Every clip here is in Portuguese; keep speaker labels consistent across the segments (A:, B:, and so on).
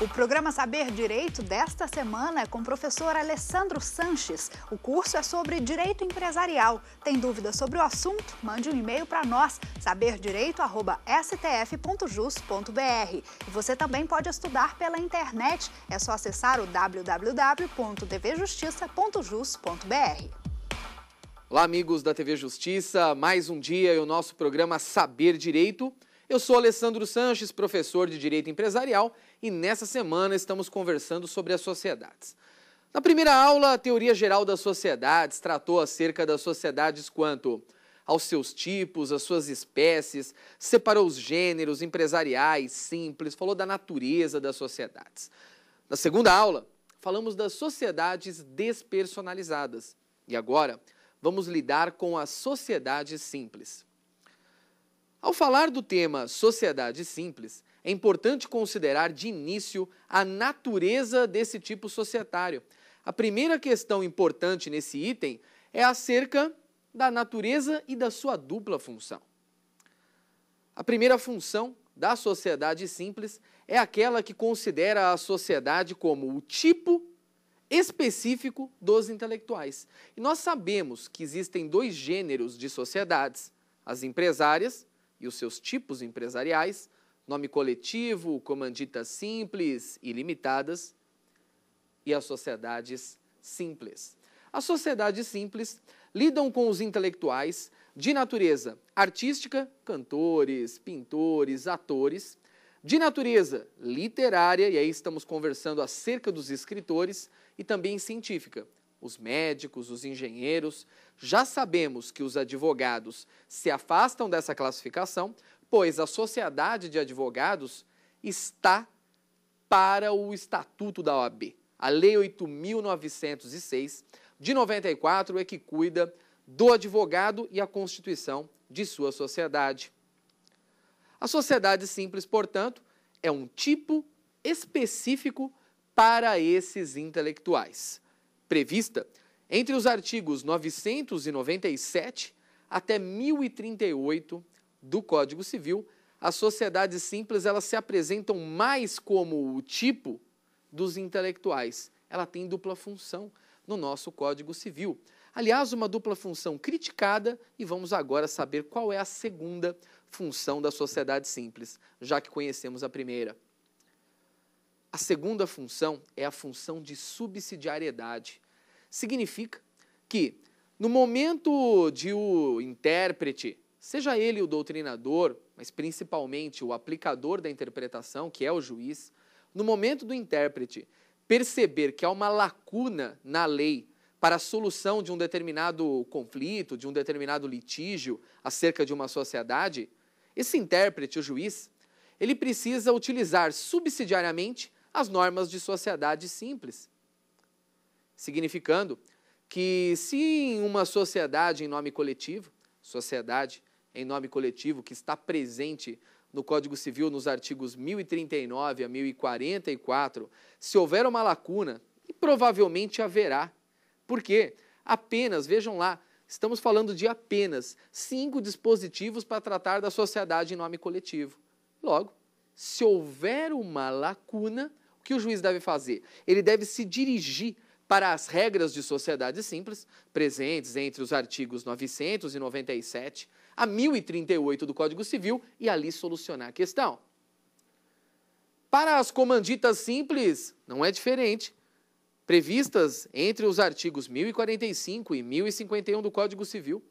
A: O programa Saber Direito desta semana é com o professor Alessandro Sanches. O curso é sobre direito empresarial. Tem dúvidas sobre o assunto? Mande um e-mail para nós, saberdireito@stf.jus.br. E você também pode estudar pela internet. É só acessar o www.tvjustiça.jus.br.
B: Olá, amigos da TV Justiça. Mais um dia e o nosso programa Saber Direito. Eu sou Alessandro Sanches, professor de Direito Empresarial, e nessa semana estamos conversando sobre as sociedades. Na primeira aula, a Teoria Geral das Sociedades tratou acerca das sociedades quanto aos seus tipos, às suas espécies, separou os gêneros empresariais, simples, falou da natureza das sociedades. Na segunda aula, falamos das sociedades despersonalizadas. E agora, vamos lidar com as sociedades simples. Ao falar do tema sociedade simples, é importante considerar de início a natureza desse tipo societário. A primeira questão importante nesse item é acerca da natureza e da sua dupla função. A primeira função da sociedade simples é aquela que considera a sociedade como o tipo específico dos intelectuais. E nós sabemos que existem dois gêneros de sociedades, as empresárias e os seus tipos empresariais, nome coletivo, comanditas simples e limitadas, e as sociedades simples. As sociedades simples lidam com os intelectuais de natureza artística, cantores, pintores, atores, de natureza literária, e aí estamos conversando acerca dos escritores, e também científica, os médicos, os engenheiros. Já sabemos que os advogados se afastam dessa classificação, pois a sociedade de advogados está para o Estatuto da OAB. A Lei 8.906, de 94, é que cuida do advogado e a constituição de sua sociedade. A sociedade simples, portanto, é um tipo específico para esses intelectuais, prevista entre os artigos 997 até 1038 do Código Civil. As sociedades simples, elas se apresentam mais como o tipo dos intelectuais. Ela tem dupla função no nosso Código Civil. Aliás, uma dupla função criticada, e vamos agora saber qual é a segunda função da sociedade simples, já que conhecemos a primeira. A segunda função é a função de subsidiariedade. Significa que, no momento de o intérprete, seja ele o doutrinador, mas principalmente o aplicador da interpretação, que é o juiz, no momento do intérprete perceber que há uma lacuna na lei para a solução de um determinado conflito, de um determinado litígio acerca de uma sociedade, esse intérprete, o juiz, ele precisa utilizar subsidiariamente as normas de sociedade simples, significando que se em uma sociedade em nome coletivo, sociedade em nome coletivo que está presente no Código Civil nos artigos 1039 a 1044, se houver uma lacuna, e provavelmente haverá, porque apenas, vejam lá, estamos falando de apenas 5 dispositivos para tratar da sociedade em nome coletivo. Logo, se houver uma lacuna, o que o juiz deve fazer? Ele deve se dirigir para as regras de sociedade simples, presentes entre os artigos 997 a 1038 do Código Civil, e ali solucionar a questão. Para as comanditas simples, não é diferente. Previstas entre os artigos 1045 e 1051 do Código Civil,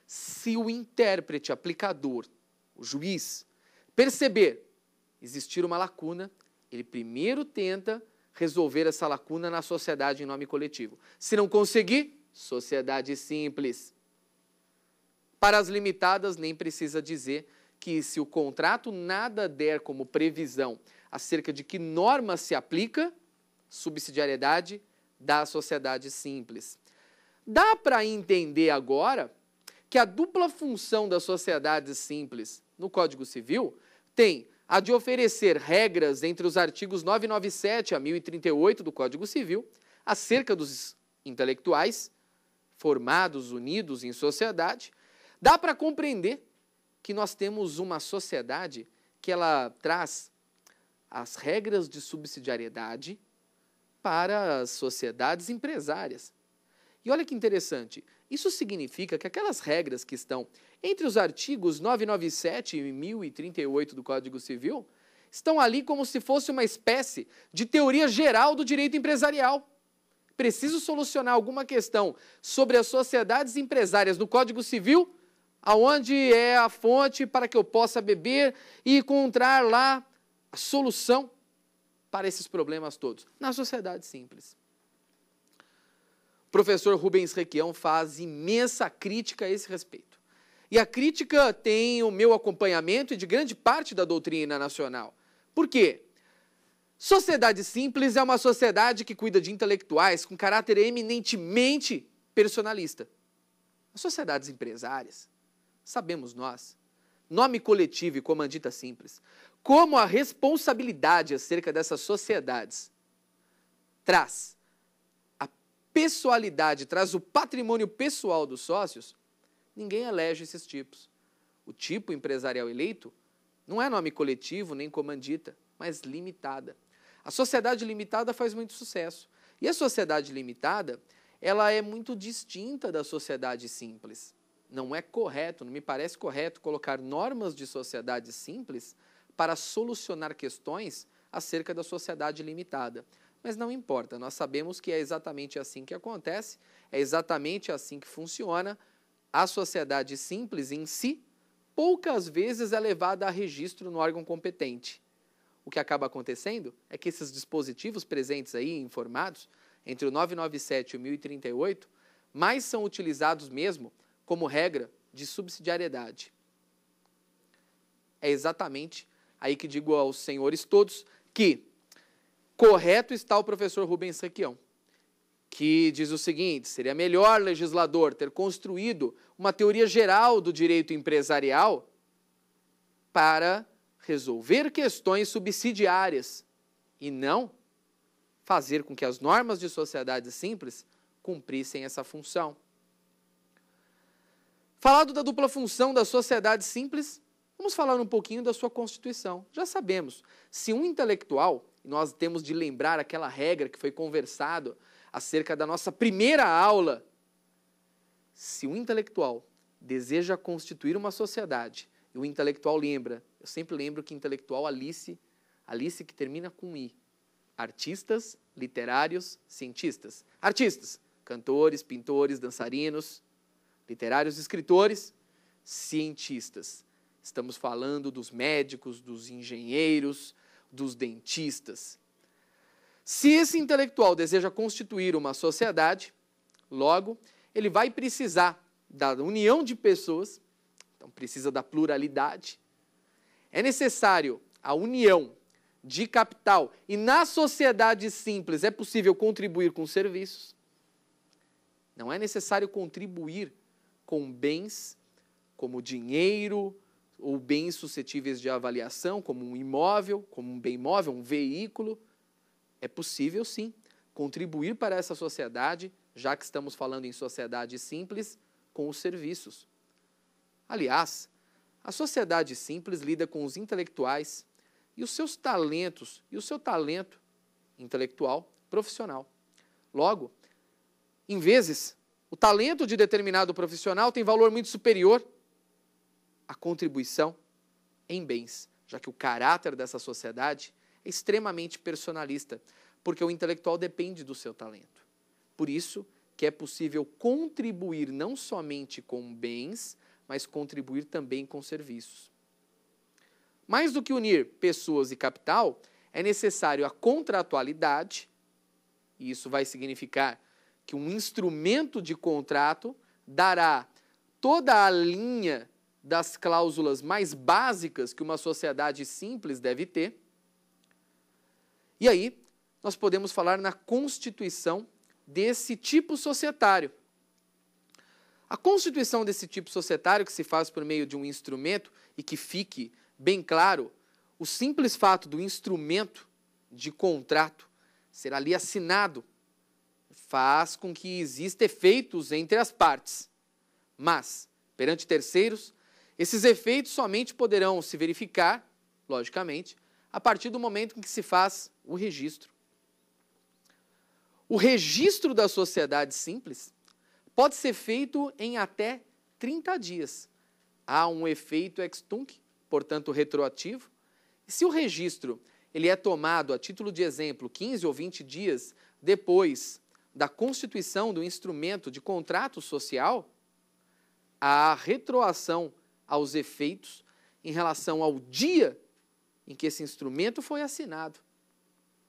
B: se o intérprete aplicador, o juiz, perceber existir uma lacuna, ele primeiro tenta resolver essa lacuna na sociedade em nome coletivo. Se não conseguir, sociedade simples. Para as limitadas, nem precisa dizer que se o contrato nada der como previsão acerca de que norma se aplica, subsidiariedade da sociedade simples. Dá para entender agora que a dupla função da sociedade simples no Código Civil tem a de oferecer regras entre os artigos 997 a 1038 do Código Civil acerca dos intelectuais formados, unidos em sociedade. Dá para compreender que nós temos uma sociedade que ela traz as regras de subsidiariedade para as sociedades empresárias. E olha que interessante, isso significa que aquelas regras que estão entre os artigos 997 e 1038 do Código Civil estão ali como se fosse uma espécie de teoria geral do direito empresarial. Preciso solucionar alguma questão sobre as sociedades empresárias no Código Civil, aonde é a fonte para que eu possa beber e encontrar lá a solução para esses problemas todos, na sociedade simples. O professor Rubens Requião faz imensa crítica a esse respeito. E a crítica tem o meu acompanhamento e de grande parte da doutrina nacional. Por quê? Sociedade simples é uma sociedade que cuida de intelectuais com caráter eminentemente personalista. As sociedades empresárias, sabemos nós, nome coletivo e comandita simples, como a responsabilidade acerca dessas sociedades traz a pessoalidade, traz o patrimônio pessoal dos sócios, ninguém elege esses tipos. O tipo empresarial eleito não é nome coletivo nem comandita, mas limitada. A sociedade limitada faz muito sucesso. E a sociedade limitada, ela é muito distinta da sociedade simples. Não é correto, não me parece correto colocar normas de sociedade simples para solucionar questões acerca da sociedade limitada. Mas não importa, nós sabemos que é exatamente assim que acontece, é exatamente assim que funciona. A sociedade simples em si, poucas vezes é levada a registro no órgão competente. O que acaba acontecendo é que esses dispositivos presentes aí, informados, entre o 997 e o 1038, mais são utilizados mesmo como regra de subsidiariedade. É exatamente aí que digo aos senhores todos que correto está o professor Rubens Requião, que diz o seguinte: seria melhor legislador ter construído uma teoria geral do direito empresarial para resolver questões subsidiárias e não fazer com que as normas de sociedade simples cumprissem essa função. Falado da dupla função da sociedade simples, vamos falar um pouquinho da sua Constituição. Já sabemos, se um intelectual, e nós temos de lembrar aquela regra que foi conversado acerca da nossa primeira aula, se um intelectual deseja constituir uma sociedade, e o intelectual lembra, eu sempre lembro que intelectual Alice que termina com I, artistas, literários, cientistas. Artistas, cantores, pintores, dançarinos, literários, escritores, cientistas. Estamos falando dos médicos, dos engenheiros, dos dentistas. Se esse intelectual deseja constituir uma sociedade, logo, ele vai precisar da união de pessoas, então precisa da pluralidade. É necessário a união de capital e na sociedade simples é possível contribuir com serviços. Não é necessário contribuir com bens como dinheiro ou bens suscetíveis de avaliação, como um imóvel, como um bem móvel, um veículo. É possível, sim, contribuir para essa sociedade, já que estamos falando em sociedade simples, com os serviços. Aliás, a sociedade simples lida com os intelectuais e os seus talentos, e o seu talento intelectual profissional. Logo, em vezes, o talento de determinado profissional tem valor muito superior à contribuição em bens, já que o caráter dessa sociedade é extremamente personalista, porque o intelectual depende do seu talento. Por isso que é possível contribuir não somente com bens, mas contribuir também com serviços. Mais do que unir pessoas e capital, é necessário a contratualidade, e isso vai significar que um instrumento de contrato dará toda a linha das cláusulas mais básicas que uma sociedade simples deve ter. E aí, nós podemos falar na constituição desse tipo societário. A constituição desse tipo societário, que se faz por meio de um instrumento, e que fique bem claro, o simples fato do instrumento de contrato ser ali assinado faz com que existam efeitos entre as partes. Mas, perante terceiros, esses efeitos somente poderão se verificar, logicamente, a partir do momento em que se faz o registro. O registro da sociedade simples pode ser feito em até 30 dias. Há um efeito ex tunc, portanto retroativo. E se o registro ele é tomado, a título de exemplo, 15 ou 20 dias depois da constituição do instrumento de contrato social, a retroação aos efeitos em relação ao dia em que esse instrumento foi assinado,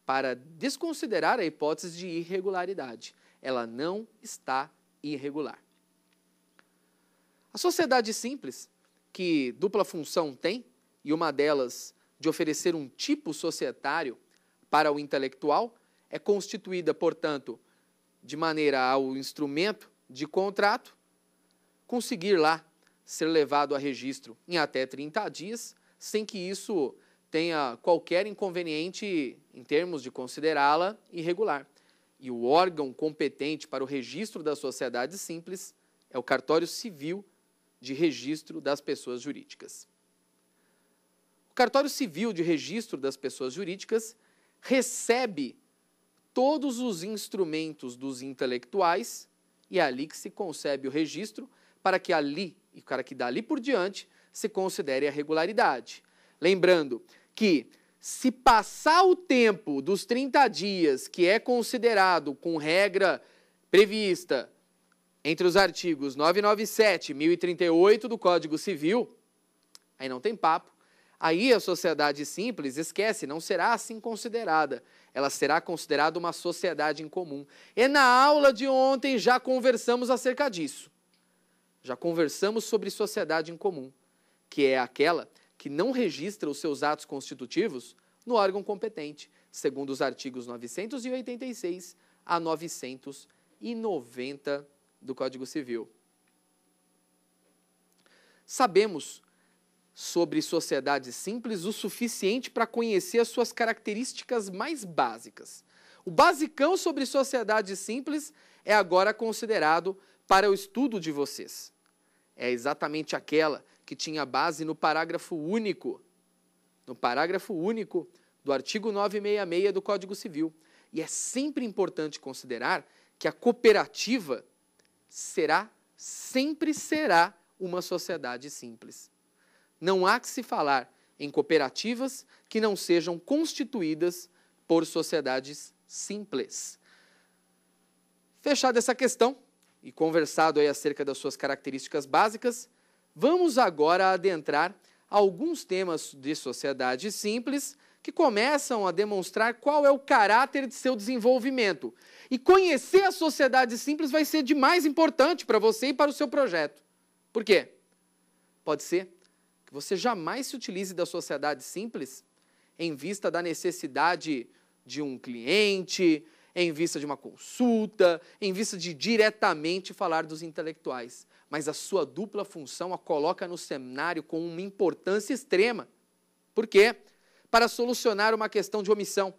B: para desconsiderar a hipótese de irregularidade. Ela não está irregular. A sociedade simples, que dupla função tem, e uma delas de oferecer um tipo societário para o intelectual, é constituída, portanto, de maneira ao instrumento de contrato conseguir lá ser levado a registro em até 30 dias, sem que isso tenha qualquer inconveniente em termos de considerá-la irregular. E o órgão competente para o registro da sociedade simples é o Cartório Civil de Registro das Pessoas Jurídicas. O Cartório Civil de Registro das Pessoas Jurídicas recebe todos os instrumentos dos intelectuais e é ali que se concebe o registro para que dali por diante se considere a regularidade. Lembrando que se passar o tempo dos 30 dias, que é considerado com regra prevista entre os artigos 997 e 1038 do Código Civil, aí não tem papo. Aí a sociedade simples, esquece, não será assim considerada. Ela será considerada uma sociedade em comum. E na aula de ontem já conversamos acerca disso. Já conversamos sobre sociedade em comum, que é aquela que não registra os seus atos constitutivos no órgão competente, segundo os artigos 986 a 990 do Código Civil. Sabemos sobre sociedade simples o suficiente para conhecer as suas características mais básicas. O basicão sobre sociedade simples é agora considerado para o estudo de vocês. É exatamente aquela que tinha base no parágrafo único do artigo 966 do Código Civil. E é sempre importante considerar que a cooperativa sempre será uma sociedade simples. Não há que se falar em cooperativas que não sejam constituídas por sociedades simples. Fechada essa questão e conversado aí acerca das suas características básicas, vamos agora adentrar alguns temas de sociedade simples que começam a demonstrar qual é o caráter de seu desenvolvimento. E conhecer a sociedade simples vai ser de mais importante para você e para o seu projeto. Por quê? Pode ser que você jamais se utilize da sociedade simples em vista da necessidade de um cliente, em vista de uma consulta, em vista de diretamente falar dos intelectuais. Mas a sua dupla função a coloca no cenário com uma importância extrema. Por quê? Para solucionar uma questão de omissão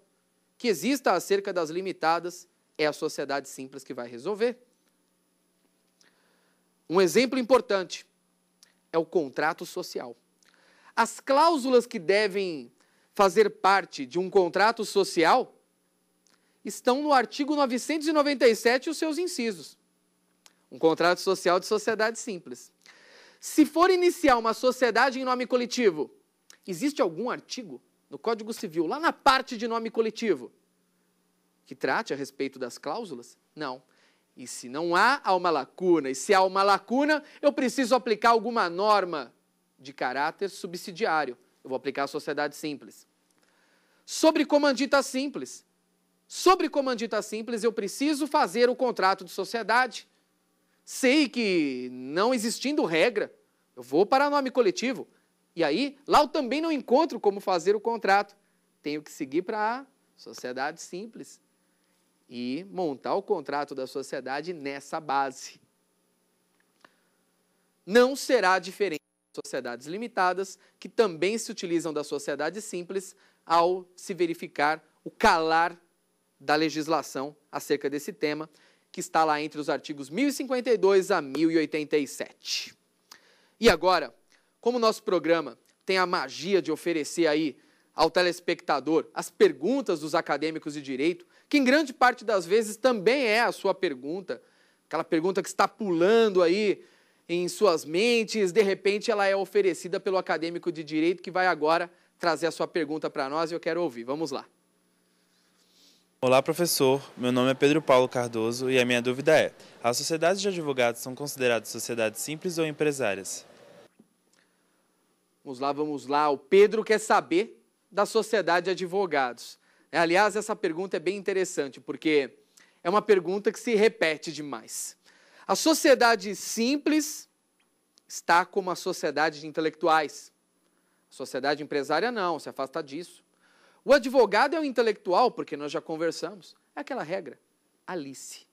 B: que exista acerca das limitadas, é a sociedade simples que vai resolver. Um exemplo importante é o contrato social. As cláusulas que devem fazer parte de um contrato social estão no artigo 997 e os seus incisos. Um contrato social de sociedade simples. Se for iniciar uma sociedade em nome coletivo, existe algum artigo no Código Civil, lá na parte de nome coletivo, que trate a respeito das cláusulas? Não. E se não há uma lacuna, e se há uma lacuna, eu preciso aplicar alguma norma de caráter subsidiário. Eu vou aplicar a sociedade simples. Sobre comandita simples. Sobre comandita simples, eu preciso fazer o contrato de sociedade. Sei que, não existindo regra, eu vou para nome coletivo. E aí, lá eu também não encontro como fazer o contrato. Tenho que seguir para a sociedade simples e montar o contrato da sociedade nessa base. Não será diferente das sociedades limitadas, que também se utilizam da sociedade simples ao se verificar o calar da legislação acerca desse tema, que está lá entre os artigos 1052 a 1087. E agora, como o nosso programa tem a magia de oferecer aí ao telespectador as perguntas dos acadêmicos de direito, que em grande parte das vezes também é a sua pergunta, aquela pergunta que está pulando aí em suas mentes, de repente ela é oferecida pelo acadêmico de direito que vai agora trazer a sua pergunta para nós e eu quero ouvir. Vamos lá.
C: Olá, professor. Meu nome é Pedro Paulo Cardoso e a minha dúvida é: as sociedades de advogados são consideradas sociedades simples ou empresárias?
B: Vamos lá. O Pedro quer saber da sociedade de advogados. Aliás, essa pergunta é bem interessante, porque é uma pergunta que se repete demais. A sociedade simples está como a sociedade de intelectuais. A sociedade empresária não, se afasta disso. O advogado é o intelectual, porque nós já conversamos. É aquela regra, Alice.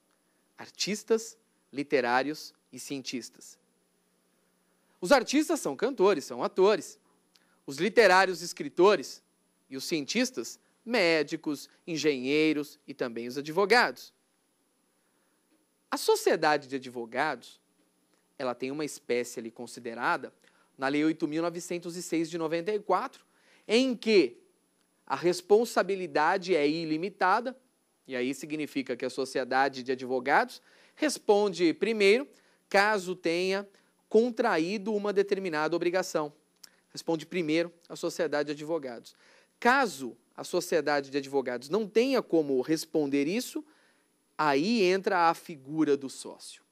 B: Artistas, literários e cientistas. Os artistas são cantores, são atores. Os literários, escritores. E os cientistas, médicos, engenheiros e também os advogados. A sociedade de advogados, ela tem uma espécie ali considerada na Lei 8.906 de 94, em que a responsabilidade é ilimitada, e aí significa que a sociedade de advogados responde primeiro, caso tenha contraído uma determinada obrigação. Responde primeiro a sociedade de advogados. Caso a sociedade de advogados não tenha como responder isso, aí entra a figura do sócio.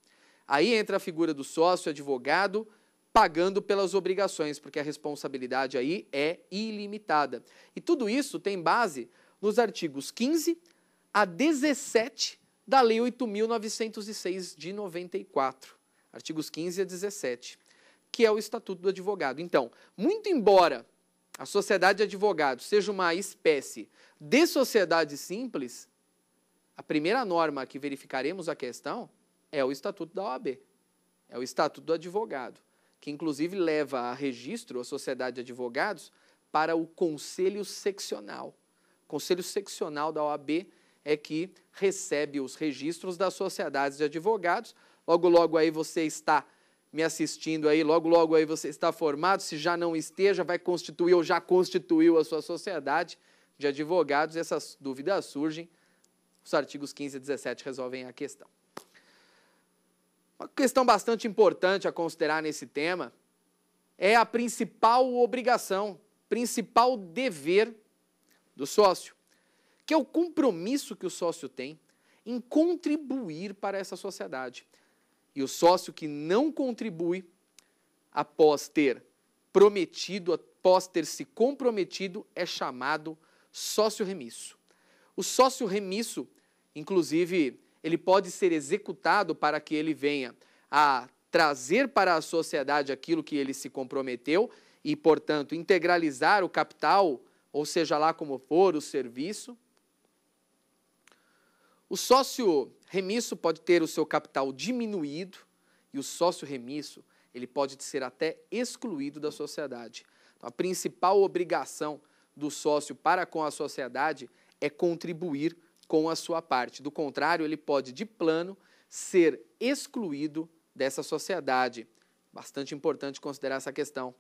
B: Aí entra a figura do sócio advogado pagando pelas obrigações, porque a responsabilidade aí é ilimitada. E tudo isso tem base nos artigos 15 a 17 da Lei 8.906 de 94. Artigos 15 a 17, que é o Estatuto do Advogado. Então, muito embora a sociedade de advogados seja uma espécie de sociedade simples, a primeira norma que verificaremos a questão é o Estatuto da OAB, é o Estatuto do Advogado, que inclusive leva a registro a sociedade de advogados para o Conselho Seccional. O Conselho Seccional da OAB é que recebe os registros das sociedades de advogados. Logo, logo aí você está me assistindo aí, logo, logo aí você está formado, se já não esteja, vai constituir ou já constituiu a sua sociedade de advogados, essas dúvidas surgem, os artigos 15 e 17 resolvem a questão. Uma questão bastante importante a considerar nesse tema é a principal obrigação, principal dever do sócio, que é o compromisso que o sócio tem em contribuir para essa sociedade. E o sócio que não contribui, após ter prometido, após ter se comprometido, é chamado sócio remisso. O sócio remisso, inclusive, ele pode ser executado para que ele venha a trazer para a sociedade aquilo que ele se comprometeu e, portanto, integralizar o capital, ou seja lá como for, o serviço. O sócio remisso pode ter o seu capital diminuído e o sócio remisso ele pode ser até excluído da sociedade. Então, a principal obrigação do sócio para com a sociedade é contribuir com a sua parte. Do contrário, ele pode, de plano, ser excluído dessa sociedade. Bastante importante considerar essa questão.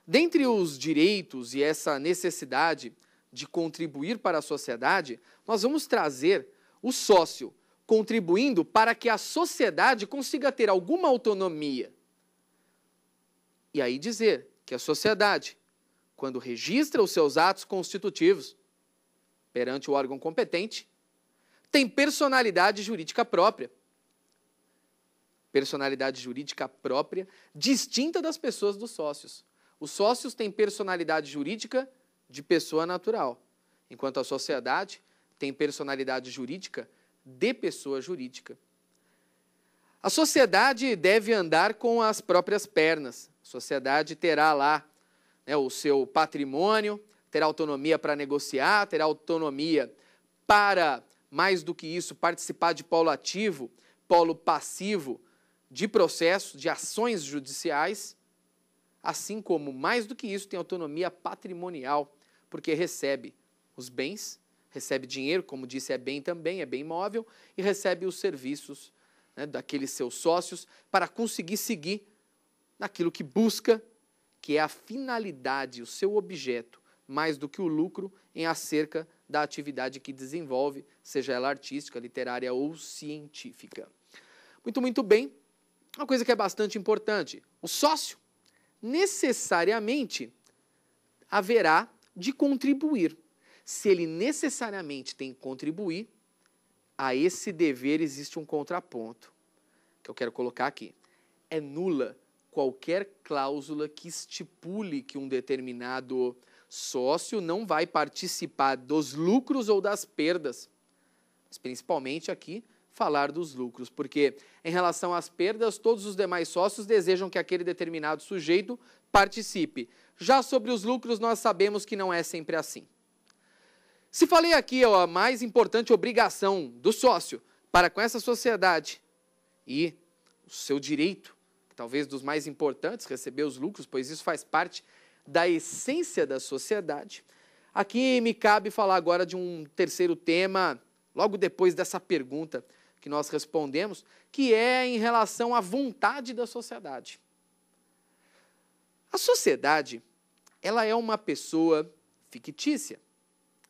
B: Dentre os direitos e essa necessidade de contribuir para a sociedade, nós vamos trazer o sócio contribuindo para que a sociedade consiga ter alguma autonomia. E aí dizer que a sociedade, quando registra os seus atos constitutivos perante o órgão competente, tem personalidade jurídica própria. Personalidade jurídica própria, distinta das pessoas dos sócios. Os sócios têm personalidade jurídica de pessoa natural, enquanto a sociedade tem personalidade jurídica de pessoa jurídica. A sociedade deve andar com as próprias pernas. A sociedade terá lá o seu patrimônio, terá autonomia para negociar, terá autonomia para, mais do que isso, participar de polo ativo, polo passivo de processos, de ações judiciais, assim como, mais do que isso, tem autonomia patrimonial, porque recebe os bens, recebe dinheiro, como disse, é bem também, é bem móvel, e recebe os serviços daqueles seus sócios para conseguir seguir naquilo que busca, que é a finalidade, o seu objeto, mais do que o lucro em acerca da atividade que desenvolve, seja ela artística, literária ou científica. Muito bem. Uma coisa que é bastante importante, o sócio necessariamente haverá de contribuir. Se ele necessariamente tem que contribuir, a esse dever existe um contraponto, que eu quero colocar aqui. É nula qualquer cláusula que estipule que um determinado sócio não vai participar dos lucros ou das perdas. Mas principalmente aqui, falar dos lucros, porque em relação às perdas, todos os demais sócios desejam que aquele determinado sujeito participe. Já sobre os lucros, nós sabemos que não é sempre assim. Se falei aqui a mais importante obrigação do sócio para com essa sociedade e o seu direito, talvez dos mais importantes, receber os lucros, pois isso faz parte da essência da sociedade, aqui me cabe falar agora de um terceiro tema, logo depois dessa pergunta que nós respondemos, que é em relação à vontade da sociedade. A sociedade, ela é uma pessoa fictícia,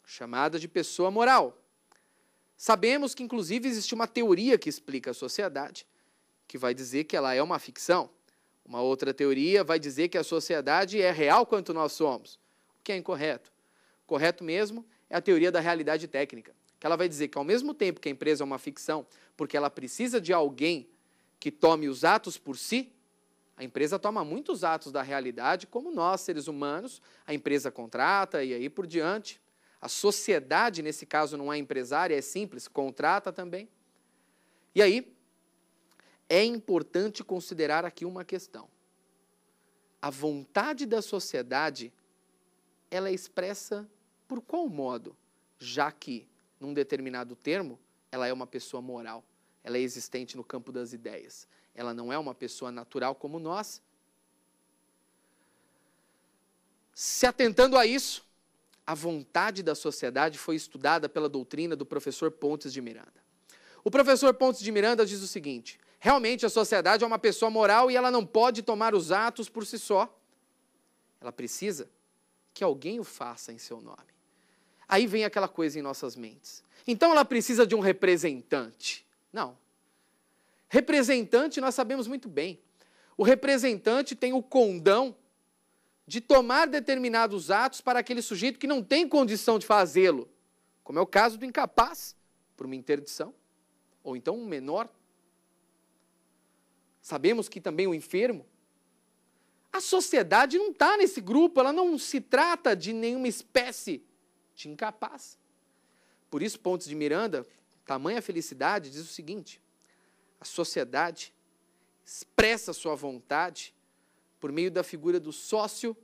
B: chamada de pessoa moral. Sabemos que, inclusive, existe uma teoria que explica a sociedade, que vai dizer que ela é uma ficção. Uma outra teoria vai dizer que a sociedade é real quanto nós somos, o que é incorreto. Correto mesmo é a teoria da realidade técnica, que ela vai dizer que, ao mesmo tempo que a empresa é uma ficção, porque ela precisa de alguém que tome os atos por si, a empresa toma muitos atos da realidade, como nós, seres humanos, a empresa contrata e aí por diante. A sociedade, nesse caso, não é empresária, é simples, contrata também. E aí, é importante considerar aqui uma questão. A vontade da sociedade, ela é expressa por qual modo? Já que, num determinado termo, ela é uma pessoa moral, ela é existente no campo das ideias. Ela não é uma pessoa natural como nós. Se atentando a isso, a vontade da sociedade foi estudada pela doutrina do professor Pontes de Miranda. O professor Pontes de Miranda diz o seguinte: realmente a sociedade é uma pessoa moral e ela não pode tomar os atos por si só. Ela precisa que alguém o faça em seu nome. Aí vem aquela coisa em nossas mentes. Então ela precisa de um representante. Não. Representante nós sabemos muito bem. O representante tem o condão de tomar determinados atos para aquele sujeito que não tem condição de fazê-lo, como é o caso do incapaz, por uma interdição, ou então um menor. Sabemos que também o enfermo. A sociedade não está nesse grupo, ela não se trata de nenhuma espécie de incapaz. Por isso, Pontes de Miranda, tamanha felicidade, diz o seguinte: a sociedade expressa sua vontade por meio da figura do sócio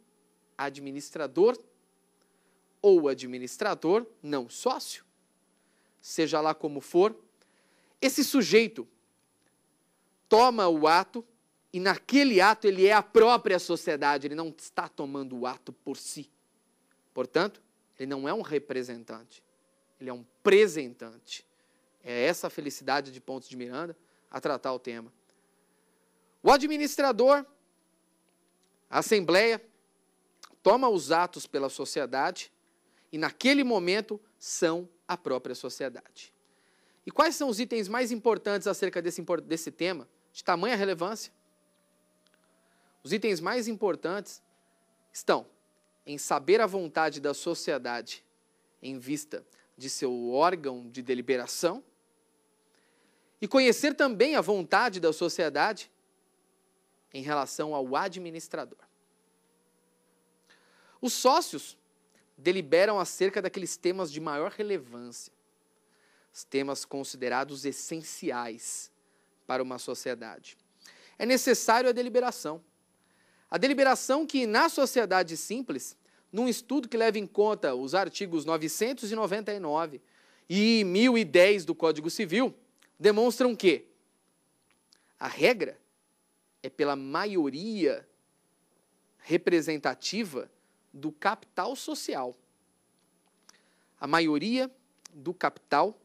B: administrador ou administrador não sócio, seja lá como for. Esse sujeito toma o ato e naquele ato ele é a própria sociedade, ele não está tomando o ato por si. Portanto, ele não é um representante, ele é um presentante. É essa a felicidade de Pontes de Miranda a tratar o tema. O administrador, a assembleia, toma os atos pela sociedade e naquele momento são a própria sociedade. E quais são os itens mais importantes acerca desse tema, de tamanha relevância? Os itens mais importantes estão em saber a vontade da sociedade em vista de seu órgão de deliberação e conhecer também a vontade da sociedade em relação ao administrador. Os sócios deliberam acerca daqueles temas de maior relevância, os temas considerados essenciais para uma sociedade. É necessário a deliberação. A deliberação que, na sociedade simples, num estudo que leva em conta os artigos 999 e 1010 do Código Civil, demonstram que a regra é pela maioria representativa do capital social. A maioria do capital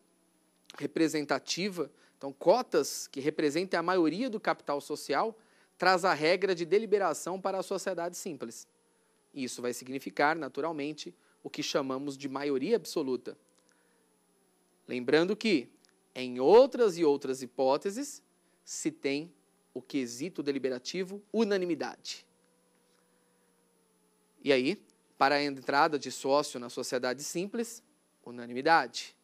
B: representativa, então cotas que representem a maioria do capital social, traz a regra de deliberação para a sociedade simples. Isso vai significar, naturalmente, o que chamamos de maioria absoluta. Lembrando que, em outras e outras hipóteses, se tem o quesito deliberativo unanimidade. E aí, para a entrada de sócio na sociedade simples, unanimidade.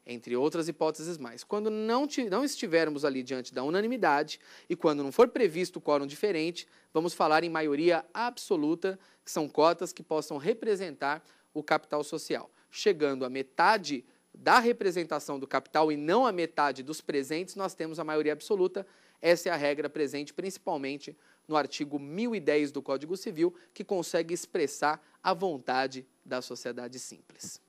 B: Entre outras hipóteses mais. Quando não estivermos ali diante da unanimidade e quando não for previsto quórum diferente, vamos falar em maioria absoluta, que são cotas que possam representar o capital social. Chegando à metade da representação do capital e não à metade dos presentes, nós temos a maioria absoluta. Essa é a regra presente principalmente no artigo 1010 do Código Civil, que consegue expressar a vontade da sociedade simples.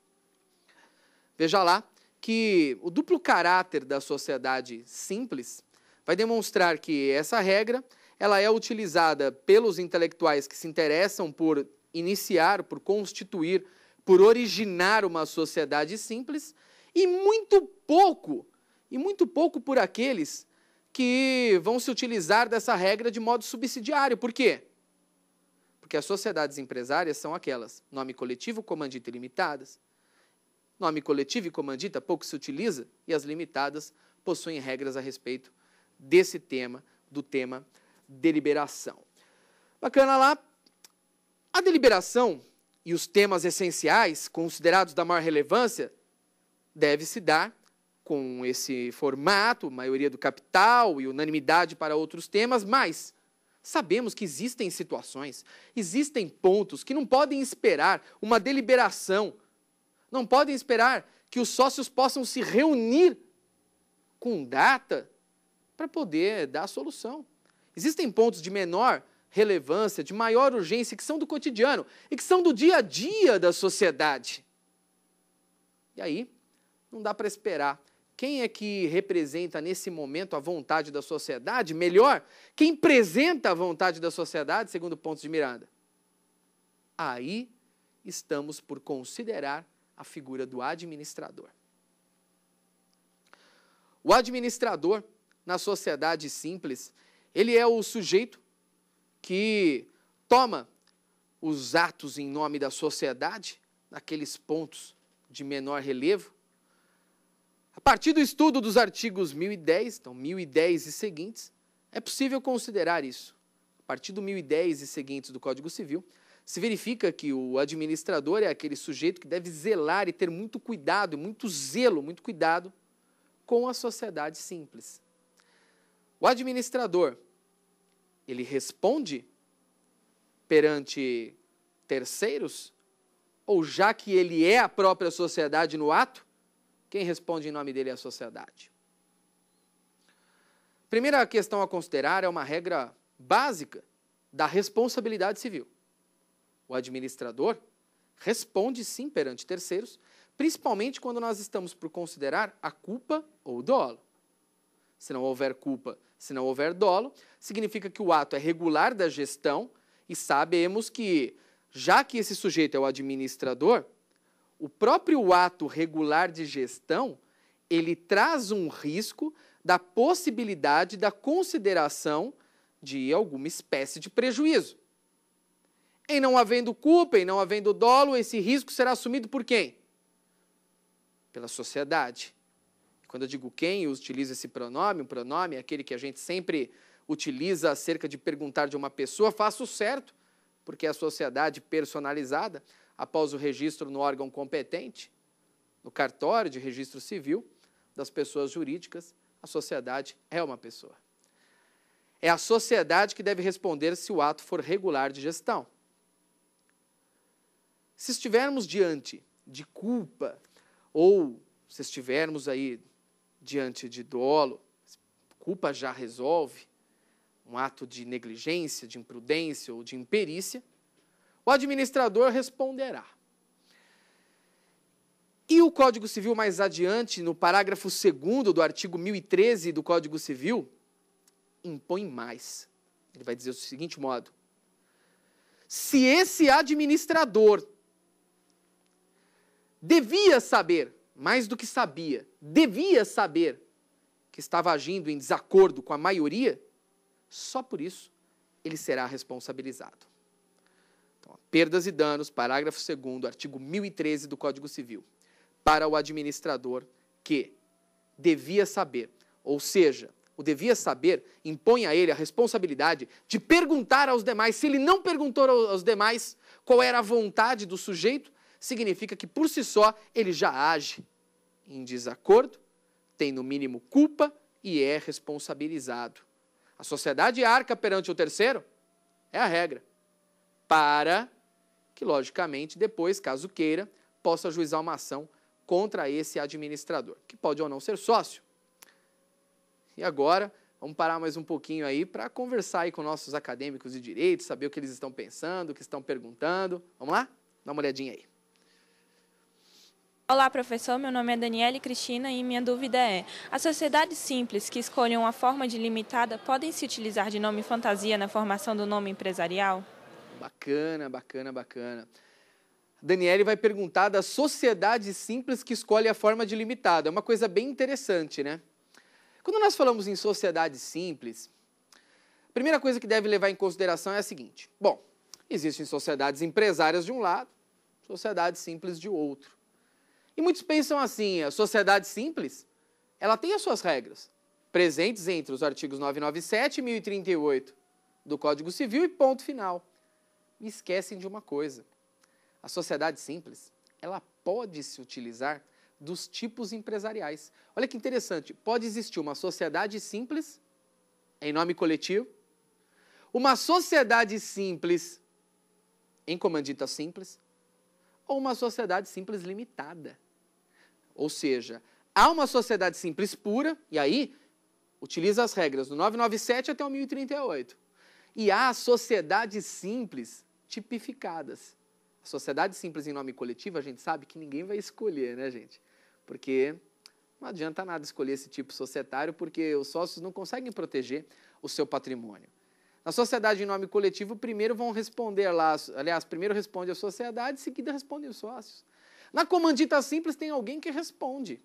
B: Veja lá que o duplo caráter da sociedade simples vai demonstrar que essa regra ela é utilizada pelos intelectuais que se interessam por iniciar, por constituir, por originar uma sociedade simples e muito pouco por aqueles que vão se utilizar dessa regra de modo subsidiário. Por quê? Porque as sociedades empresárias são aquelas, nome coletivo, comandita e limitadas. Nome coletivo e comandita pouco se utiliza e as limitadas possuem regras a respeito desse tema, do tema deliberação. Bacana lá. A deliberação e os temas essenciais, considerados da maior relevância, deve se dar com esse formato, maioria do capital e unanimidade para outros temas, mas sabemos que existem situações, existem pontos que não podem esperar uma deliberação. Não podem esperar que os sócios possam se reunir com data para poder dar a solução. Existem pontos de menor relevância, de maior urgência, que são do cotidiano e que são do dia a dia da sociedade. E aí, não dá para esperar. Quem é que representa nesse momento a vontade da sociedade? Melhor, quem apresenta a vontade da sociedade, segundo Pontes de Miranda? Aí estamos por considerar a figura do administrador. O administrador, na sociedade simples, ele é o sujeito que toma os atos em nome da sociedade, naqueles pontos de menor relevo. A partir do estudo dos artigos 1010, então 1010 e seguintes, é possível considerar isso. A partir do 1010 e seguintes do Código Civil, se verifica que o administrador é aquele sujeito que deve zelar e ter muito cuidado, muito zelo, muito cuidado com a sociedade simples. O administrador, ele responde perante terceiros? Ou já que ele é a própria sociedade no ato, quem responde em nome dele é a sociedade? Primeira questão a considerar é uma regra básica da responsabilidade civil. O administrador responde sim perante terceiros, principalmente quando nós estamos por considerar a culpa ou o dolo. Se não houver culpa, se não houver dolo, significa que o ato é regular da gestão e sabemos que, já que esse sujeito é o administrador, o próprio ato regular de gestão, ele traz um risco da possibilidade da consideração de alguma espécie de prejuízo. Em não havendo culpa, em não havendo dolo, esse risco será assumido por quem? Pela sociedade. Quando eu digo quem, eu utilizo esse pronome, o pronome é aquele que a gente sempre utiliza acerca de perguntar de uma pessoa, faço certo, porque a sociedade personalizada, após o registro no órgão competente, no cartório de registro civil das pessoas jurídicas, a sociedade é uma pessoa. É a sociedade que deve responder se o ato for regular de gestão. Se estivermos diante de culpa, ou se estivermos aí diante de dolo, culpa já resolve, um ato de negligência, de imprudência ou de imperícia, o administrador responderá. E o Código Civil mais adiante, no parágrafo 2º do artigo 1013 do Código Civil, impõe mais. Ele vai dizer o seguinte modo: se esse administrador devia saber, mais do que sabia, devia saber que estava agindo em desacordo com a maioria, só por isso ele será responsabilizado. Então, perdas e danos, parágrafo 2º, artigo 1013 do Código Civil. Para o administrador que devia saber, ou seja, o devia saber impõe a ele a responsabilidade de perguntar aos demais. Se ele não perguntou aos demais qual era a vontade do sujeito, significa que por si só ele já age em desacordo, tem no mínimo culpa e é responsabilizado. A sociedade arca perante o terceiro, é a regra, para que, logicamente, depois, caso queira, possa ajuizar uma ação contra esse administrador, que pode ou não ser sócio. E agora, vamos parar mais um pouquinho aí para conversar aí com nossos acadêmicos de direito, saber o que eles estão pensando, o que estão perguntando. Vamos lá? Dá uma olhadinha aí.
D: Olá, professor. Meu nome é Daniele Cristina e minha dúvida é: as sociedades simples que escolhem uma forma de limitada podem se utilizar de nome fantasia na formação do nome empresarial?
B: Bacana, bacana, bacana. Daniele vai perguntar das sociedades simples que escolhem a forma de limitada. É uma coisa bem interessante, né? Quando nós falamos em sociedades simples, a primeira coisa que deve levar em consideração é a seguinte. Bom, existem sociedades empresárias de um lado, sociedades simples de outro. E muitos pensam assim, a sociedade simples, ela tem as suas regras, presentes entre os artigos 997 e 1038 do Código Civil e ponto final. E esquecem de uma coisa, a sociedade simples, ela pode se utilizar dos tipos empresariais. Olha que interessante, pode existir uma sociedade simples, em nome coletivo, uma sociedade simples, em comandita simples, ou uma sociedade simples limitada. Ou seja, há uma sociedade simples pura, e aí utiliza as regras do 997 até o 1038. E há sociedades simples tipificadas. A sociedade simples em nome coletivo, a gente sabe que ninguém vai escolher, né, gente? Porque não adianta nada escolher esse tipo societário, porque os sócios não conseguem proteger o seu patrimônio. Na sociedade em nome coletivo, primeiro vão responder lá, aliás, primeiro responde a sociedade, em seguida respondem os sócios. Na comandita simples tem alguém que responde.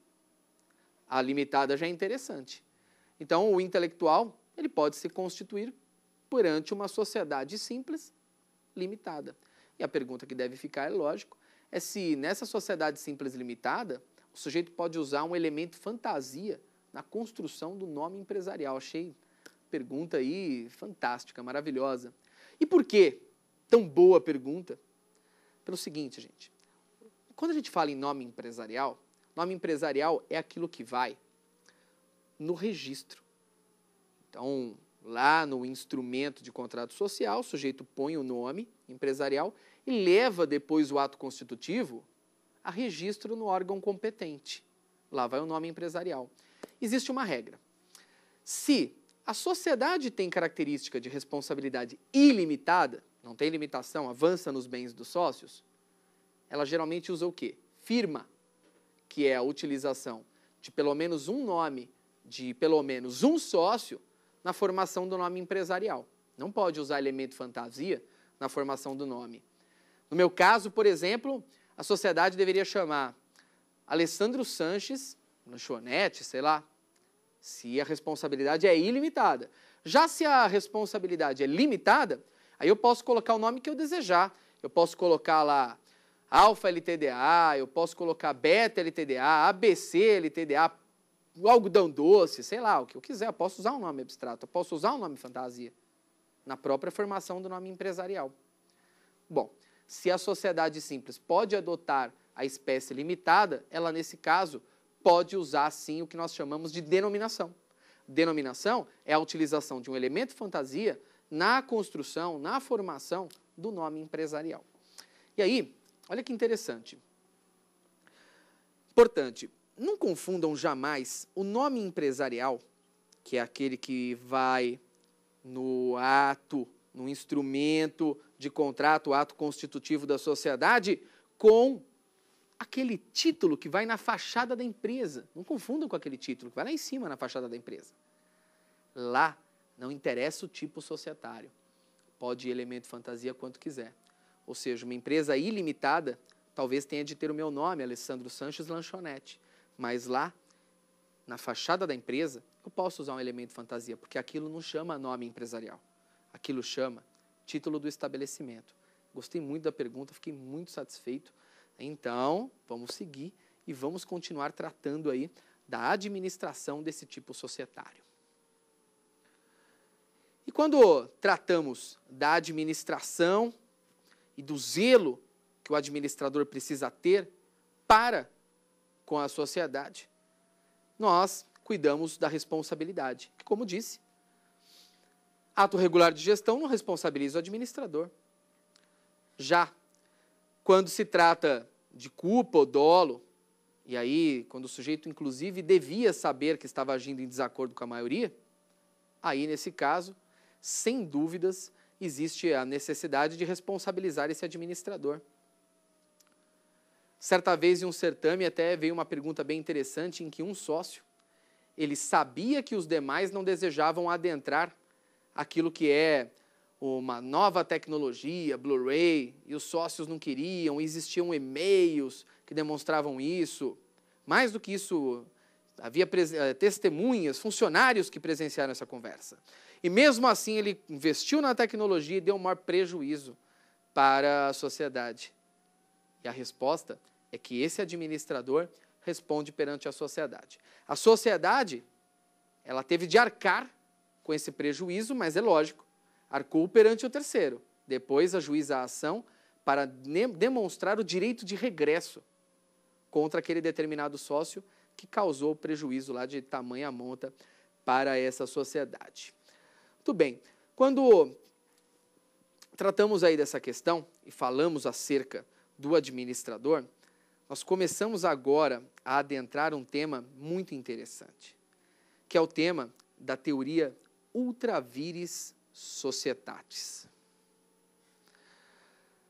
B: A limitada já é interessante. Então, o intelectual, ele pode se constituir perante uma sociedade simples limitada. E a pergunta que deve ficar, é lógico, é se nessa sociedade simples limitada, o sujeito pode usar um elemento fantasia na construção do nome empresarial. Achei pergunta aí fantástica, maravilhosa. E por que tão boa pergunta? Pelo seguinte, gente. Quando a gente fala em nome empresarial é aquilo que vai no registro. Então, lá no instrumento de contrato social, o sujeito põe o nome empresarial e leva depois o ato constitutivo a registro no órgão competente. Lá vai o nome empresarial. Existe uma regra. Se a sociedade tem característica de responsabilidade ilimitada, não tem limitação, avança nos bens dos sócios, ela geralmente usa o quê? Firma, que é a utilização de pelo menos um nome, de pelo menos um sócio, na formação do nome empresarial. Não pode usar elemento fantasia na formação do nome. No meu caso, por exemplo, a sociedade deveria chamar Alessandro Sanches, lanchonete, sei lá, se a responsabilidade é ilimitada. Já se a responsabilidade é limitada, aí eu posso colocar o nome que eu desejar. Eu posso colocar lá Alfa LTDA, eu posso colocar Beta LTDA, ABC LTDA, algodão doce, sei lá, o que eu quiser. Eu posso usar um nome abstrato, eu posso usar um nome fantasia na própria formação do nome empresarial. Bom, se a sociedade simples pode adotar a espécie limitada, ela, nesse caso, pode usar, sim, o que nós chamamos de denominação. Denominação é a utilização de um elemento fantasia na construção, na formação do nome empresarial. E aí, olha que interessante. Importante, não confundam jamais o nome empresarial, que é aquele que vai no ato, no instrumento de contrato, o ato constitutivo da sociedade, com aquele título que vai na fachada da empresa. Não confundam com aquele título que vai lá em cima na fachada da empresa. Lá não interessa o tipo societário. Pode ir elemento fantasia quanto quiser. Ou seja, uma empresa ilimitada talvez tenha de ter o meu nome, Alessandro Sanches Lanchonete. Mas lá, na fachada da empresa, eu posso usar um elemento fantasia, porque aquilo não chama nome empresarial. aquilo chama título do estabelecimento. Gostei muito da pergunta, fiquei muito satisfeito. Então, vamos seguir e vamos continuar tratando aí da administração desse tipo societário. E quando tratamos da administração e do zelo que o administrador precisa ter para com a sociedade, nós cuidamos da responsabilidade, que, como disse, ato regular de gestão não responsabiliza o administrador. Já quando se trata de culpa ou dolo, e aí quando o sujeito inclusive devia saber que estava agindo em desacordo com a maioria, aí nesse caso, sem dúvidas, existe a necessidade de responsabilizar esse administrador. Certa vez em um certame até veio uma pergunta bem interessante em que um sócio, ele sabia que os demais não desejavam adentrar aquilo que é uma nova tecnologia, Blu-ray, e os sócios não queriam, existiam e-mails que demonstravam isso. Mais do que isso, havia testemunhas, funcionários que presenciaram essa conversa. E mesmo assim ele investiu na tecnologia e deu um maior prejuízo para a sociedade. E a resposta é que esse administrador responde perante a sociedade. A sociedade, ela teve de arcar com esse prejuízo, mas é lógico, arcou perante o terceiro. Depois ajuiza a ação para demonstrar o direito de regresso contra aquele determinado sócio que causou o prejuízo lá de tamanha monta para essa sociedade. Muito bem, quando tratamos aí dessa questão e falamos acerca do administrador, nós começamos agora a adentrar um tema muito interessante, que é o tema da teoria Ultra Vires Societatis.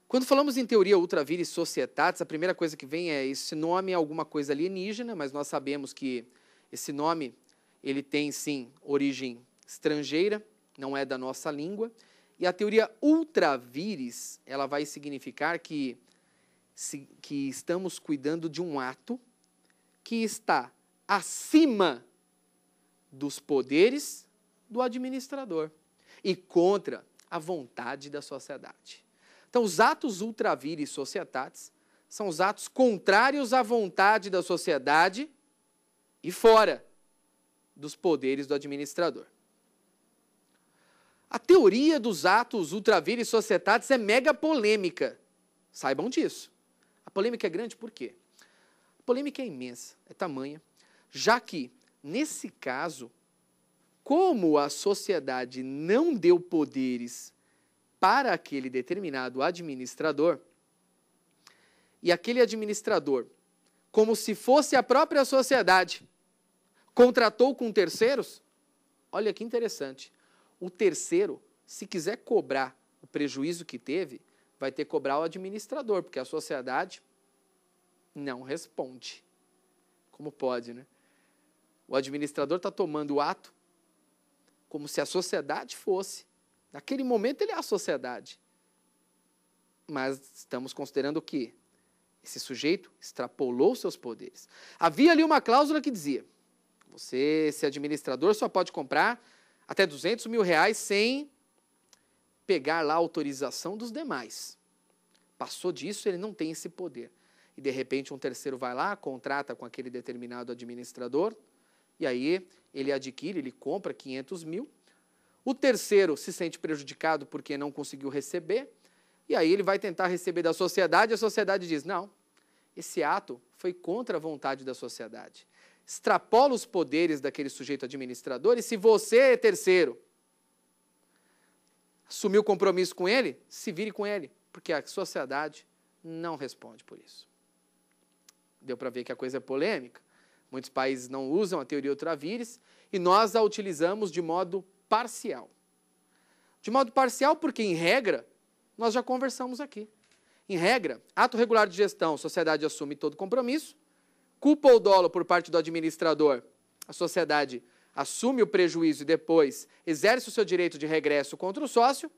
B: Quando falamos em teoria Ultra Vires Societatis, a primeira coisa que vem é esse nome é alguma coisa alienígena, mas nós sabemos que esse nome ele tem sim origem estrangeira, não é da nossa língua, e a teoria Ultra Vires, ela vai significar que estamos cuidando de um ato que está acima dos poderes do administrador e contra a vontade da sociedade. Então, os atos ultra vires societatis são os atos contrários à vontade da sociedade e fora dos poderes do administrador. A teoria dos atos ultra vires societatis é mega polêmica. Saibam disso. A polêmica é grande por quê? A polêmica é imensa, é tamanha, já que, nesse caso, como a sociedade não deu poderes para aquele determinado administrador, e aquele administrador, como se fosse a própria sociedade, contratou com terceiros, olha que interessante, o terceiro, se quiser cobrar o prejuízo que teve, vai ter que cobrar o administrador, porque a sociedade não responde. Como pode, né? O administrador está tomando o ato como se a sociedade fosse. Naquele momento ele é a sociedade. Mas estamos considerando que esse sujeito extrapolou seus poderes. Havia ali uma cláusula que dizia, você, esse administrador, só pode comprar até R$200 mil sem pegar lá a autorização dos demais. Passou disso, ele não tem esse poder. E, de repente, um terceiro vai lá, contrata com aquele determinado administrador, e aí ele adquire, ele compra 500 mil. O terceiro se sente prejudicado porque não conseguiu receber, e aí ele vai tentar receber da sociedade, e a sociedade diz, não, esse ato foi contra a vontade da sociedade. Extrapola os poderes daquele sujeito administrador, e se você, terceiro, assumiu compromisso com ele, se vire com ele, porque a sociedade não responde por isso. Deu para ver que a coisa é polêmica. Muitos países não usam a teoria ultra vires e nós a utilizamos de modo parcial. De modo parcial porque, em regra, nós já conversamos aqui. Em regra, ato regular de gestão, a sociedade assume todo compromisso, culpa ou dolo por parte do administrador, a sociedade assume o prejuízo e depois exerce o seu direito de regresso contra o sócio,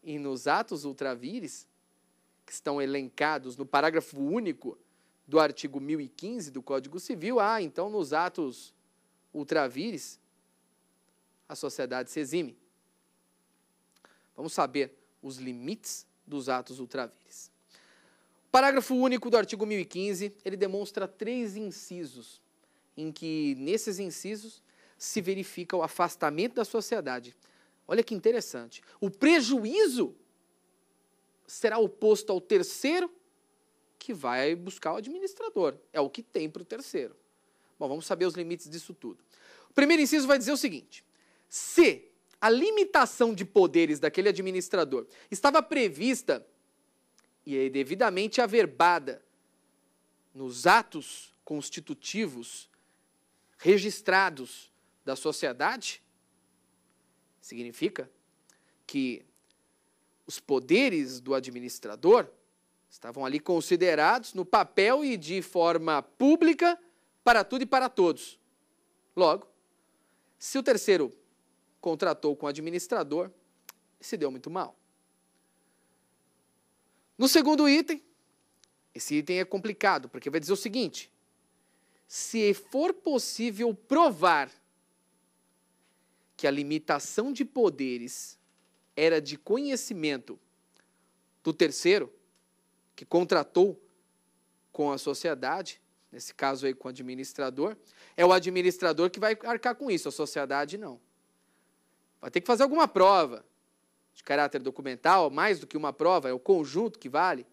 B: e nos atos ultra vires, que estão elencados no parágrafo único do artigo 1015 do Código Civil, então nos atos ultra vires, a sociedade se exime. Vamos saber os limites dos atos ultravires. O parágrafo único do artigo 1015, ele demonstra 3 incisos, em que nesses incisos se verifica o afastamento da sociedade. Olha que interessante. O prejuízo será oposto ao terceiro que vai buscar o administrador. É o que tem para o terceiro. Bom, vamos saber os limites disso tudo. O primeiro inciso vai dizer o seguinte: se a limitação de poderes daquele administrador estava prevista e é devidamente averbada nos atos constitutivos registrados da sociedade, significa que os poderes do administrador estavam ali considerados no papel e de forma pública para tudo e para todos. Logo, se o terceiro contratou com o administrador, se deu muito mal. No segundo item, esse item é complicado, porque vai dizer o seguinte: se for possível provar que a limitação de poderes era de conhecimento do terceiro, que contratou com a sociedade, nesse caso aí com o administrador, é o administrador que vai arcar com isso, a sociedade não. Vai ter que fazer alguma prova de caráter documental, mais do que uma prova, é o conjunto que vale.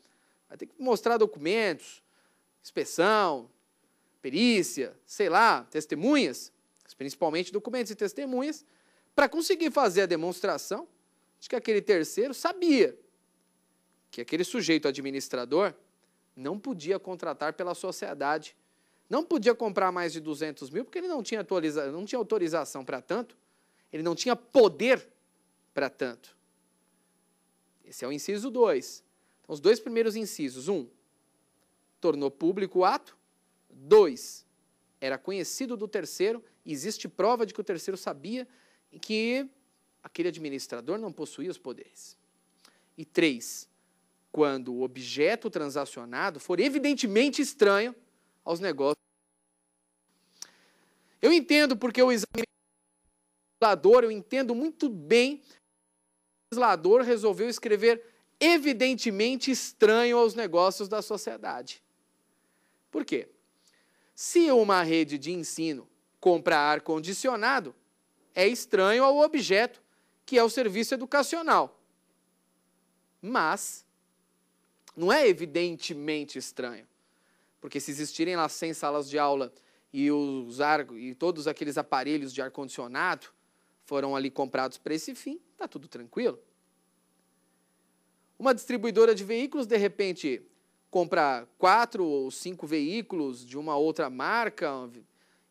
B: Vai ter que mostrar documentos, inspeção, perícia, sei lá, testemunhas, principalmente documentos e testemunhas, para conseguir fazer a demonstração de que aquele terceiro sabia que aquele sujeito administrador não podia contratar pela sociedade, não podia comprar mais de 200 mil, porque ele não tinha autorização para tanto, ele não tinha poder para tanto. Esse é o inciso 2. Então, os 2 primeiros incisos: 1, tornou público o ato; 2, era conhecido do terceiro, e existe prova de que o terceiro sabia que aquele administrador não possuía os poderes. E 3, quando o objeto transacionado for evidentemente estranho aos negócios. Eu entendo porque o legislador, eu entendo muito bem, o legislador resolveu escrever evidentemente estranho aos negócios da sociedade. Por quê? Se uma rede de ensino compra ar-condicionado, é estranho ao objeto, que é o serviço educacional. Mas não é evidentemente estranho, porque se existirem lá 100 salas de aula e todos aqueles aparelhos de ar-condicionado foram ali comprados para esse fim, está tudo tranquilo. Uma distribuidora de veículos, de repente, compra 4 ou 5 veículos de uma outra marca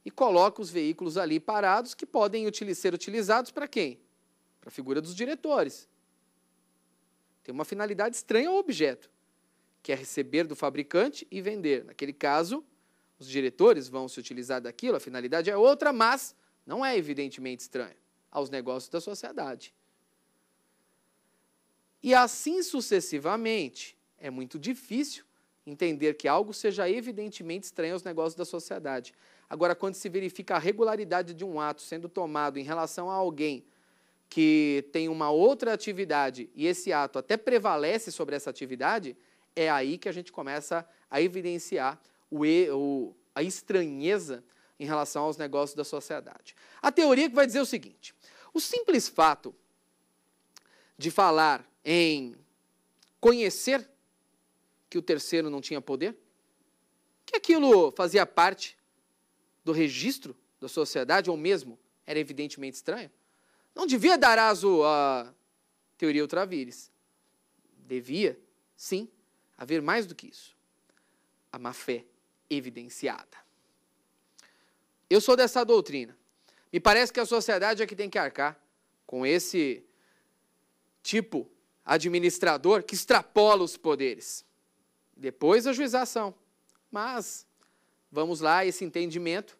B: e coloca os veículos ali parados que podem ser utilizados para quem? Para a figura dos diretores. Tem uma finalidade estranha ao objeto, que é receber do fabricante e vender. Naquele caso, os diretores vão se utilizar daquilo, a finalidade é outra, mas não é evidentemente estranho aos negócios da sociedade. E assim sucessivamente, é muito difícil entender que algo seja evidentemente estranho aos negócios da sociedade. Agora, quando se verifica a regularidade de um ato sendo tomado em relação a alguém que tem uma outra atividade e esse ato até prevalece sobre essa atividade, é aí que a gente começa a evidenciar a estranheza em relação aos negócios da sociedade. A teoria que vai dizer o seguinte: o simples fato de falar em conhecer que o terceiro não tinha poder, que aquilo fazia parte do registro da sociedade, ou mesmo era evidentemente estranho, não devia dar aso à teoria ultravires. Devia, sim, haver mais do que isso: a má-fé evidenciada. Eu sou dessa doutrina. Me parece que a sociedade é que tem que arcar com esse tipo administrador que extrapola os poderes. Depois a juização. Mas, vamos lá, esse entendimento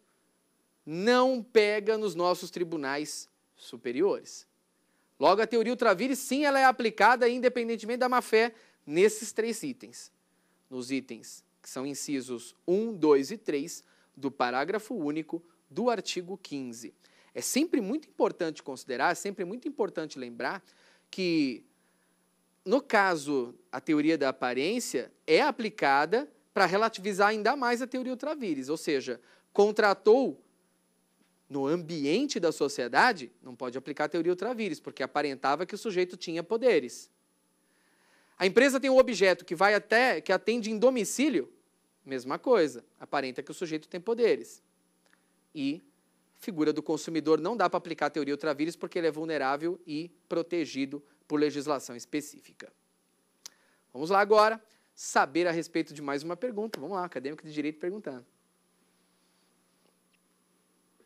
B: não pega nos nossos tribunais superiores. Logo, a teoria ultravires, sim, ela é aplicada independentemente da má-fé nesses 3 itens. Nos itens que são incisos 1, 2 e 3 do parágrafo único do artigo 15. É sempre muito importante considerar, é sempre muito importante lembrar que, no caso, a teoria da aparência é aplicada para relativizar ainda mais a teoria ultra vires, ou seja, contratou no ambiente da sociedade, não pode aplicar a teoria ultra vires, porque aparentava que o sujeito tinha poderes. A empresa tem um objeto que atende em domicílio, mesma coisa, aparenta que o sujeito tem poderes. E figura do consumidor não dá para aplicar a teoria ultra vires porque ele é vulnerável e protegido por legislação específica. Vamos lá agora saber a respeito de mais uma pergunta. Vamos lá, acadêmico de direito perguntando.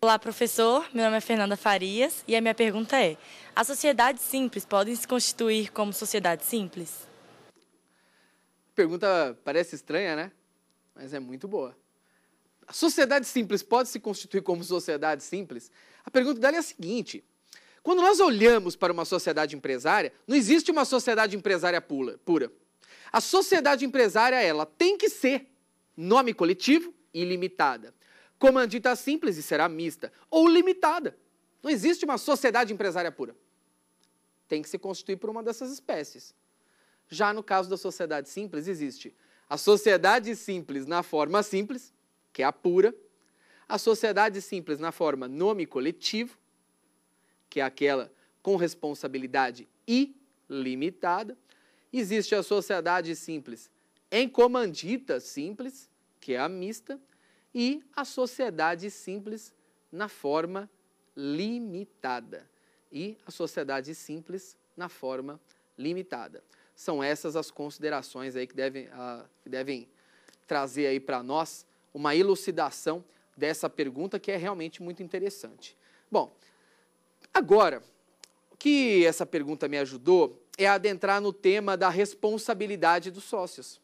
E: Olá, professor. Meu nome é Fernanda Farias e a minha pergunta é: as sociedades simples podem se constituir como sociedades simples?
B: Pergunta parece estranha, né? Mas é muito boa. A sociedade simples pode se constituir como sociedade simples? A pergunta dela é a seguinte: quando nós olhamos para uma sociedade empresária, não existe uma sociedade empresária pura. A sociedade empresária, ela tem que ser nome coletivo e limitada. Comandita simples e será mista, ou limitada. Não existe uma sociedade empresária pura. Tem que se constituir por uma dessas espécies. Já no caso da sociedade simples, existe a sociedade simples na forma simples, que é a pura, a sociedade simples na forma nome coletivo, que é aquela com responsabilidade ilimitada. Existe a sociedade simples em comandita simples, que é a mista, e a sociedade simples na forma limitada. E a sociedade simples na forma limitada. São essas as considerações aí que devem trazer aí para nós uma elucidação dessa pergunta que é realmente muito interessante. Bom, agora, o que essa pergunta me ajudou é adentrar no tema da responsabilidade dos sócios.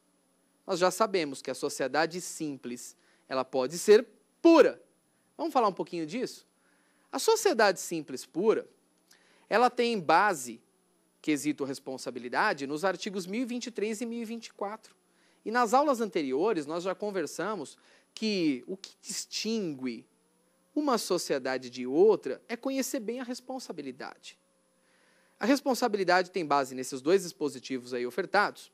B: Nós já sabemos que a sociedade simples ela pode ser pura. Vamos falar um pouquinho disso? A sociedade simples pura, ela tem base, quesito responsabilidade, nos artigos 1023 e 1024. E nas aulas anteriores, nós já conversamos que o que distingue uma sociedade de outra é conhecer bem a responsabilidade. A responsabilidade tem base nesses dois dispositivos aí ofertados,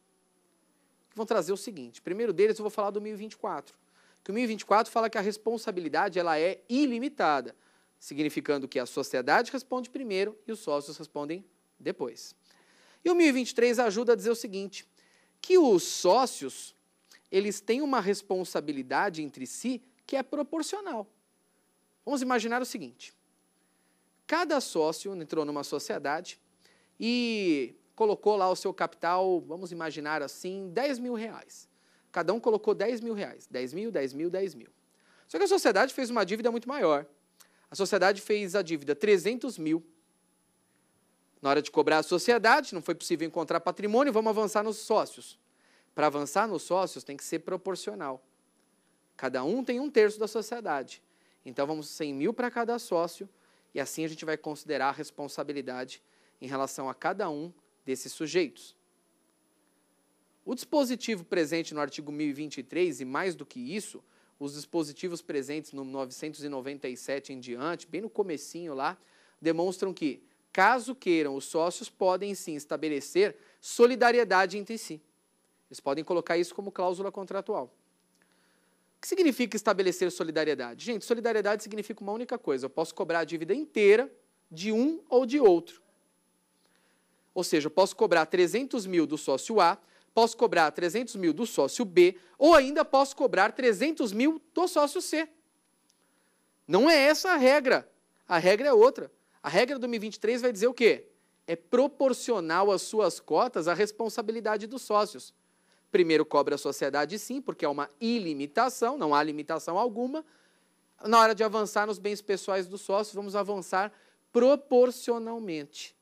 B: que vão trazer o seguinte. Primeiro deles, eu vou falar do 1024. Que o 1024 fala que a responsabilidade ela é ilimitada, significando que a sociedade responde primeiro e os sócios respondem depois. E o 1023 ajuda a dizer o seguinte, que os sócios, eles têm uma responsabilidade entre si que é proporcional. Vamos imaginar o seguinte, cada sócio entrou numa sociedade e colocou lá o seu capital, vamos imaginar assim, 10 mil reais. Cada um colocou 10 mil reais, 10 mil, 10 mil, 10 mil. Só que a sociedade fez uma dívida muito maior. A sociedade fez a dívida 300 mil. Na hora de cobrar a sociedade, não foi possível encontrar patrimônio, vamos avançar nos sócios. Para avançar nos sócios tem que ser proporcional. Cada um tem 1/3 da sociedade. Então vamos 100 mil para cada sócio e assim a gente vai considerar a responsabilidade em relação a cada um desses sujeitos. O dispositivo presente no artigo 1023 e mais do que isso, os dispositivos presentes no 997 em diante, bem no comecinho lá, demonstram que, caso queiram, os sócios podem sim estabelecer solidariedade entre si. Eles podem colocar isso como cláusula contratual. O que significa estabelecer solidariedade? Gente, solidariedade significa uma única coisa, eu posso cobrar a dívida inteira de um ou de outro. Ou seja, eu posso cobrar 300 mil do sócio A, posso cobrar 300 mil do sócio B, ou ainda posso cobrar 300 mil do sócio C. Não é essa a regra é outra. A regra do 1023 vai dizer o quê? É proporcional às suas cotas a responsabilidade dos sócios. Primeiro cobra a sociedade sim, porque é uma ilimitação, não há limitação alguma. Na hora de avançar nos bens pessoais dos sócios, vamos avançar proporcionalmente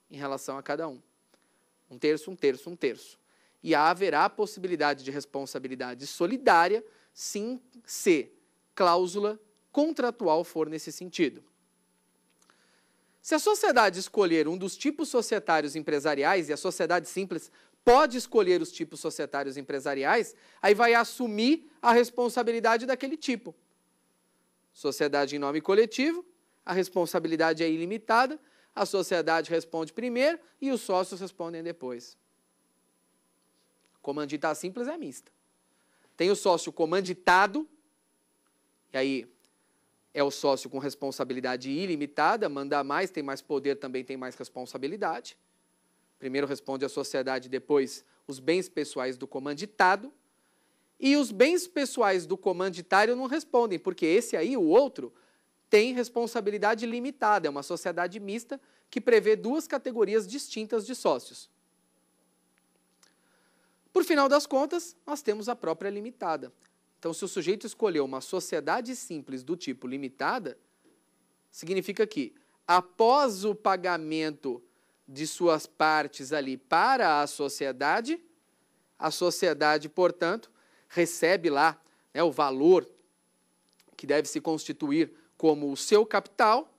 B: em relação a cada um. 1/3, 1/3, 1/3. E haverá a possibilidade de responsabilidade solidária, sim, se cláusula contratual for nesse sentido. Se a sociedade escolher um dos tipos societários empresariais, e a sociedade simples pode escolher os tipos societários empresariais, aí vai assumir a responsabilidade daquele tipo. Sociedade em nome coletivo, a responsabilidade é ilimitada, a sociedade responde primeiro e os sócios respondem depois. Comanditar simples é mista. Tem o sócio comanditado, e aí é o sócio com responsabilidade ilimitada, manda mais, tem mais poder, também tem mais responsabilidade. Primeiro responde a sociedade, depois os bens pessoais do comanditado. E os bens pessoais do comanditário não respondem, porque esse aí, o outro, tem responsabilidade limitada. É uma sociedade mista que prevê duas categorias distintas de sócios. Por final das contas, nós temos a própria limitada. Então, se o sujeito escolheu uma sociedade simples do tipo limitada, significa que, após o pagamento de suas partes ali para a sociedade, portanto, recebe lá, né, o valor que deve se constituir como o seu capital,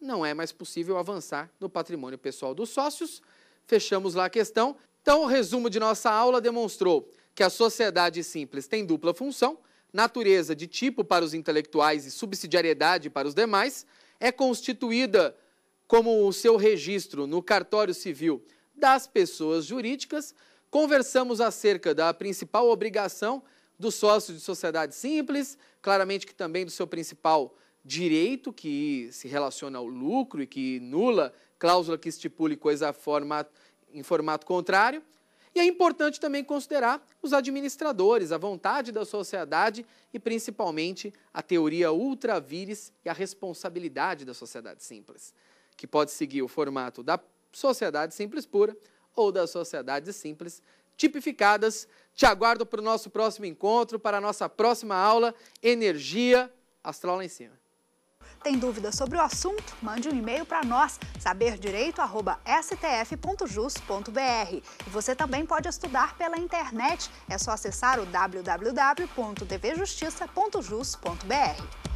B: não é mais possível avançar no patrimônio pessoal dos sócios. Fechamos lá a questão. Então, o resumo de nossa aula demonstrou que a sociedade simples tem dupla função, natureza de tipo para os intelectuais e subsidiariedade para os demais, é constituída como o seu registro no cartório civil das pessoas jurídicas. Conversamos acerca da principal obrigação do sócio de sociedade simples, claramente que também do seu principal direito, que se relaciona ao lucro e que nula cláusula que estipule coisa em formato contrário. E é importante também considerar os administradores, a vontade da sociedade e, principalmente, a teoria ultra vires e a responsabilidade da sociedade simples, que pode seguir o formato da sociedade simples pura ou das sociedades simples tipificadas. Te aguardo para o nosso próximo encontro, para a nossa próxima aula, Energia Astral lá em cima.
A: Tem dúvida sobre o assunto? Mande um e-mail para nós, saberdireito@stf.jus.br. E você também pode estudar pela internet. É só acessar o www.tvjustiça.jus.br.